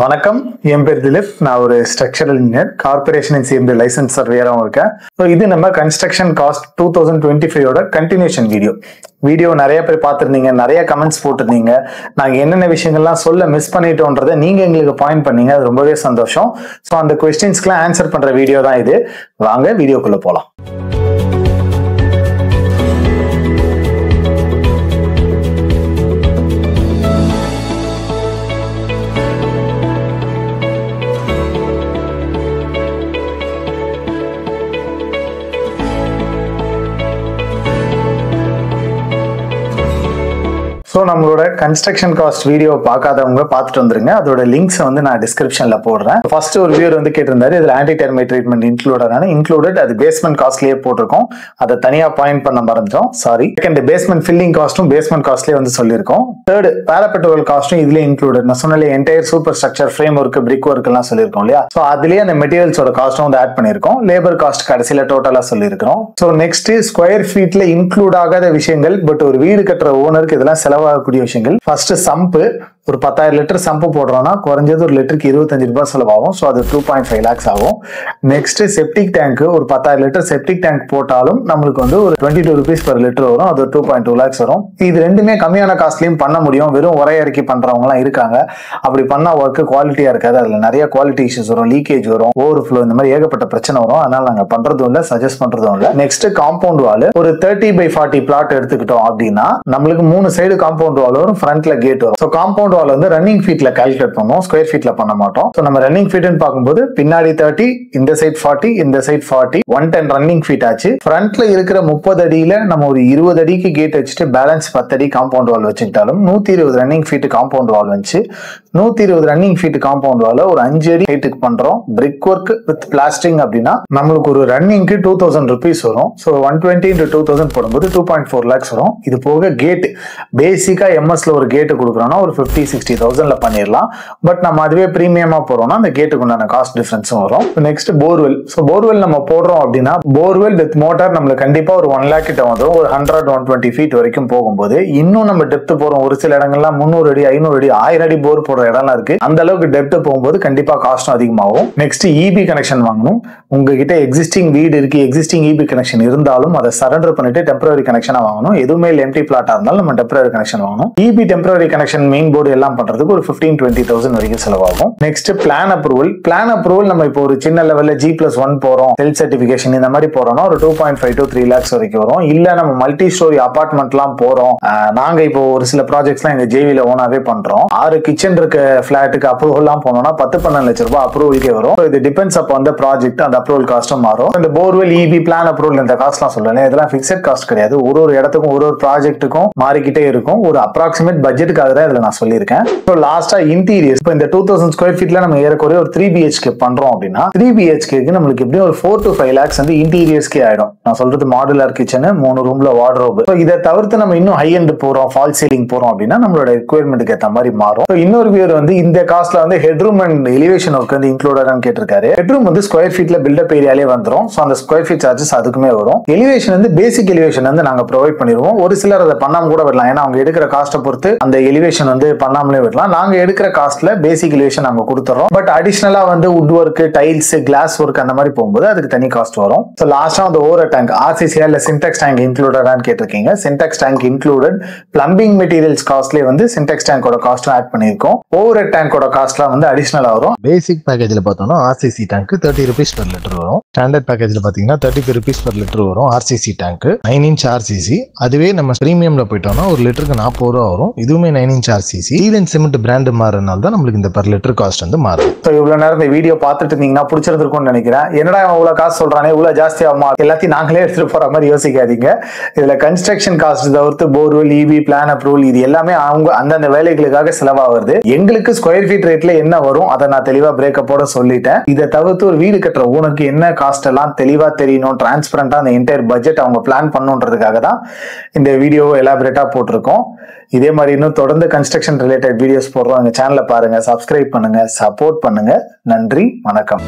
வணக்கம், என் பேர் திலீப். நான் ஒரு structural engineer, corporation CMD licence சர்வேயராகவும் இருக்கேன். ஸோ இது நம்ம கன்ஸ்ட்ரக்ஷன் காஸ்ட் 2025 கண்டினியூஷன் வீடியோ நிறைய பேர் பார்த்துருந்தீங்க, நிறைய கமெண்ட்ஸ் போட்டிருந்தீங்க. நாங்கள் என்னென்ன விஷயங்கள்லாம் சொல்ல மிஸ் பண்ணிட்டோன்றதை நீங்கள் எங்களுக்கு பாயிண்ட் பண்ணீங்க, அது ரொம்பவே சந்தோஷம். ஸோ அந்த கொஸ்டின்ஸ்க்குலாம் ஆன்சர் பண்ணுற வீடியோ தான் இது. வாங்க வீடியோக்குள்ளே போகலாம். ஸோ நம்மளோட கன்ஸ்ட்ரக்ஷன் காஸ்ட் வீடியோ பார்க்காதவங்க பார்த்துட்டு வந்துருங்க. அதோட லிங்க்ஸ் வந்து நான் டிஸ்கிரிப்ஷன்ல போடுறேன். ஃபர்ஸ்ட் ஒரு வியூவர் வந்து கேட்டிருந்தாரு, இதில் ஆன்டி டெர்மைட் ட்ரீட்மெண்ட் இன்க்ளூடட். அது பேஸ்மெண்ட் காஸ்ட்லேயே போட்டிருக்கோம், அதை தனியாக பாயிண்ட் பண்ண மறந்துட்டோம், சாரி. செகண்ட், பேஸ்மெண்ட் ஃபில்லிங் காஸ்ட்டும் பேஸ்மெண்ட் காஸ்ட்லேயே வந்து சொல்லியிருக்கோம். தேர்ட், பேராபெட்ரோல் காஸ்ட்டும் இதுலேயே இன்க்ளூடட். நான் சொன்னாலே entire super structure, frame work, brick work எல்லாம் சொல்லியிருக்கோம் இல்லையா. ஸோ அதுலேயே அந்த மெட்டீரியல்ஸோட காஸ்ட்டும் வந்து ஆட் பண்ணியிருக்கோம். லேபர் காஸ்ட் கடைசியில் டோட்டலாக சொல்லியிருக்கிறோம். ஸோ நெக்ஸ்ட், ஸ்கொயர் ஃபீட்ல இன்க்ளூட் ஆகாத விஷயங்கள், பட் ஒரு வீடு கட்டுற ஓனருக்கு இதெல்லாம் செலவாகக்கூடிய விஷயங்கள். ஃபர்ஸ்ட், சம்பு. ஒரு 10,000 லிட்டர் சம்பு போடுறோம்னா குறைஞ்சது ஒரு லிட்டருக்கு 25 ரூபாய் செலவாகும். ஸோ அது 2.5 lakhs ஆகும். Next, septic tank. ஒரு 10,000 லிட்டர் செப்டிக் டேங்க் போட்டாலும் நம்மளுக்கு வந்து ஒரு 22 rupees per லிட்டர் வரும். அது 2.2 lakhs வரும். இது ரெண்டுமே கம்மியான காஸ்ட்லயும் பண்ண முடியும். வெறும் ஒரே இறக்கி பண்றவங்க எல்லாம் இருக்காங்க. அப்படி பண்ணா ஒர்க்கு குவாலிட்டியா இருக்காது. அதுல நிறைய குவாலிட்டி இஷ்யூஸ் வரும், லீக்கேஜ் வரும், ஓவர்ஃப்ளோ, இந்த மாதிரி ஏகப்பட்ட பிரச்சனை வரும். அதனால நாங்க பண்றதும் இல்லை, சஜஸ்ட் பண்றதும் இல்லை. Next, compound wall. ஒரு 30x40 பிளாட் எடுத்துக்கிட்டோம் அப்படின்னா நம்மளுக்கு 3 சைடு காம்பவுண்ட் வால் வரும், ஃப்ரண்ட்ல கேட் வரும். ஸோ காம்பவுண்ட் வால் வந்து ரன்னிங் ஃபீட்ல கால்குலேட் பண்ணுவோம், ஸ்கொயர் ஃபீட்ல பண்ண மாட்டோம். ஸோ நம்ம ரன்னிங் ஃபீட்னு பார்க்கும்போது பின்னாடி 30, இந்த சைட் 40, இந்த சைட் 40, 110 ரன்னிங் ஃபீட் ஆச்சு. ஃப்ரண்ட்ல இருக்கிற 30 அடியில நம்ம ஒரு 20 அடிக்கு கேட் வச்சுட்டு பேலன்ஸ் 10 அடி காம்பவுண்ட் வால் வச்சுக்கிட்டாலும் 120 ரன்னிங் ஃபீட் காம்பவுண்ட் வால் வந்துச்சு. 120 ரன்னிங் ஃபீட் காம்பவுண்ட் வால் ஒரு 5 அடி ஹைட்டுக்கு பண்றோம். பிரிக் ஒர்க் வித் பிளாஸ்டிங் அப்படின்னா நம்மளுக்கு ஒரு ரன்னிங்க்கு 2000 rupees வரும். ஸோ 120 into 2000 போடும்போது 2.4 lakhs வரும். இது போக கேட், பேசிக்கா எம்எஸ்ல ஒரு கேட்டு கொடுக்குறோம்னா ஒரு 50-60,000 பண்ணிடலாம். பட் நம்ம அதுவே பிரீமியமா போறோம்னா அந்த கேட்டுக்கு உண்டான காஸ்ட் டிஃபரன்ஸும் வரும். Next, borewell. ஸோ போர்வெல் நம்ம போடுறோம் அப்படின்னா போர்வெல் வித் மோட்டார் நம்மளுக்கு கண்டிப்பா ஒரு 1 lakh கிட்ட வந்துடும். ஒரு 100-120 feet வரைக்கும் போகும்போது இன்னும் நம்ம டெப்த் போறோம். ஒரு சில இடங்கள்லாம் 300 அடி, 500 அடி, 1000 அடி போர் போடுற இடம்லாம் இருக்கு. அந்த அளவுக்கு டெப்த் போகும்போது கண்டிப்பா காஸ்டும் அதிகமாகும். நெக்ஸ்ட், இபி கனெக்ஷன் வாங்கணும். உங்ககிட்ட எக்ஸிஸ்டிங் வீடு இருக்கு, எக்ஸிஸ்டிங் இபி கனெக்ஷன் இருந்தாலும் அதை சரண்டர் பண்ணிட்டு டெம்பரரி கனெக்ஷனா வாங்கணும். எதுவுமே எம்டி பிளாட்டா இருந்தாலும் நம்ம டெம்பரரி கனெக்ஷன் வாங்கணும். EB temporary connection, main board எல்லாம் பண்றதுக்கு ஒரு 15-20,000 வரைக்கும் செலவாகும். Next, plan approval. Plan approval நம்ம இப்போ ஒரு சின்ன லெவல்ல G+1 போறோம், ஹெல்த் சர்டிபிகேஷன் இந்த மாதிரி போறோம்னா ஒரு 2.5 to 3 lakhs வரைக்கும் வரும். இல்ல நம்ம மல்டி ஸ்டோரி அபார்ட்மெண்ட் எல்லாம் போறோம், நாங்க இப்போ ஒரு சில ப்ராஜெக்ட்ஸ் எல்லாம் எங்க ஜேவில ஓனாவே பண்றோம். 6 கிச்சன் இருக்க பிளாட்டுக்கு அப்ரூவல் எல்லாம் போனோம்னா 10-12 லட்சம் ரூபாய் அப்ரூவலுக்கே வரும். இது டிபெண்ட்ஸ் அப்போ அந்த ப்ராஜெக்ட், அந்த அப்ரூவல் காஸ்டும் மாறும். இந்த போர்வெல், இபி, பிளான் அப்ரூவல் இந்த காஸ்ட் எல்லாம் சொல்லல, இதெல்லாம் பிக்சட் காஸ்ட் கிடையாது. ஒரு இடத்துக்கும் ஒரு ப்ராஜெக்ட்டுக்கும் மாறிக்கிட்டே இருக்கும். ஒரு அப்ராக்சிமேட் பட்ஜெட்டுக்காக தான் இதுல நான் சொல்லியிருக்கேன். லாஸ்டா இன்டீரியர்ஸ். இப்போ இந்த 2000 ஸ்கொயர் ஃபீட்ல நம்ம ஏறக்குறைய ஒரு 3 BHK பண்றோம் அப்படின்னா 3 BHKக்கு நம்மளுக்கு எப்படியும் ஒரு 4 to 5 lakhs வந்து இன்டீரியர்ஸ்க்கே ஆயிடும். நான் சொல்றது மாடுலர் கிச்சன், 3 ரூம்ல வார்ட்ரோப். இதை தவிர்த்து நம்ம இன்னும் ஹை எண்ட் போறோம், ஃபால் சீலிங் போறோம் அப்படின்னா நம்மளோட ரெக்யர்மெண்ட்டுக்கு ஏற்ற மாதிரி மாறும். இன்னொரு வியூர் வந்து இந்த காஸ்ட்ல வந்து ஹெட்ரூம் அண்ட் எலிவேஷன் ஒர்க் வந்து இன்க்ளூடட் கேட்டிருக்காரு. ஹெட்ரூம் வந்து ஸ்கொயர் ஃபீட்ல பில்டப் ஏரியாலே வந்துடும். ஸோ அந்த ஸ்கொயர் ஃபீட் சார்ஜஸ் அதுக்குமே வரும். எலிவேஷன் வந்து பேசிக் எலிவேஷன் வந்து நாங்க ப்ரொவைட் பண்ணிடுவோம். ஒரு சிலர் அதை பண்ணாம கூட விடலாம், ஏன்னா அவங்க எடுக்கிற காஸ்ட்டை பொறுத்து அந்த எலிவேஷன் வந்து பண்ணாமலே விடலாம். நாங்க எடுக்கிற காஸ்ட்ல பேசிக் எலிவேஷன் நாங்க கொடுத்துறோம். பட் அடிஷனலா வந்து wood work, tiles, glass work அந்த மாதிரி போகும்போது அதுக்கு தனி காஸ்ட் வரும். ஸோ லாஸ்டா அந்த ஓவர் டேங்க், ஆர்சிசி இல்ல சின்டெக்ஸ் டேங்க் இன்க்ளூடடான்னு கேட்டிருக்கீங்க. Sintex tank included. Plumbing materials காஸ்ட்லேயே வந்து சின்டெக்ஸ் டேங்கோட காஸ்ட்டும் ஆட் பண்ணியிருக்கோம். ஓவர் டேங்கோட காஸ்ட்லாம் வந்து அடிஷனலா வரும். பேசிக் பேக்கேஜ்ல பார்த்தோம்னா RCC tank 30 rupees per litre வரும். ஸ்டாண்டர்ட் பேக்கேஜ்ல பாத்தீங்கன்னா 35 rupees per லிட்டர் வரும். RCC tank 9 inch RCC. அதுவே நம்ம பிரீமியம்ல போயிட்டோம்னா ஒரு லிட்டருக்கு 40 ரூபா வரும். இதுவுமே 9 inch RCC. Steel and cement brand மாறனால தான் நம்மளுக்கு இந்த per லிட்டர் காஸ்ட் வந்து மாறும். ஸோ இவ்வளவு நேரம் இந்த வீடியோ பார்த்துட்டு இருந்தீங்கன்னா பிடிச்சிருந்திருக்கும்னு நினைக்கிறேன். என்னடா இவ்வளவு காசு சொல்றானே, இவ்வளவு ஜாஸ்தி ஆகுமா, எல்லாத்தையும் நாங்களே எடுத்துட்டு போற மாதிரி யோசிக்காதீங்க. இதுல கன்ஸ்ட்ரக்ஷன் காஸ்ட் தவிர்த்து போர்வெல், இபி, பிளான் அப்ரூவல் இது எல்லாமே அவங்க அந்தந்த வேலைகளுக்காக செலவாகுது. எங்களுக்கு ஸ்கொயர் ஃபீட் ரேட்ல என்ன வரும் அதை நான் தெளிவா பிரேக்கப்போட சொல்லிட்டேன். இதை தவிர்த்து ஒரு வீடு கட்டுற உனக்கு என்ன காஸ்ட் எல்லாம் தெளிவா தெரியணும், டிரான்ஸ்பரண்டா அந்த என்டையர் பட்ஜெட் அவங்க பிளான் பண்ணுன்றதுக்காக தான் இந்த வீடியோ எலாபரேட்டா போட்டிருக்கோம். இதே மாதிரி இன்னும் தொடர்ந்து கன்ஸ்ட்ரக்ஷன் ரிலேட்டட் வீடியோஸ் போடுறோம். எங்க சேனலை பாருங்க, சப்ஸ்கிரைப் பண்ணுங்க, சப்போர்ட் பண்ணுங்க. நன்றி, வணக்கம்.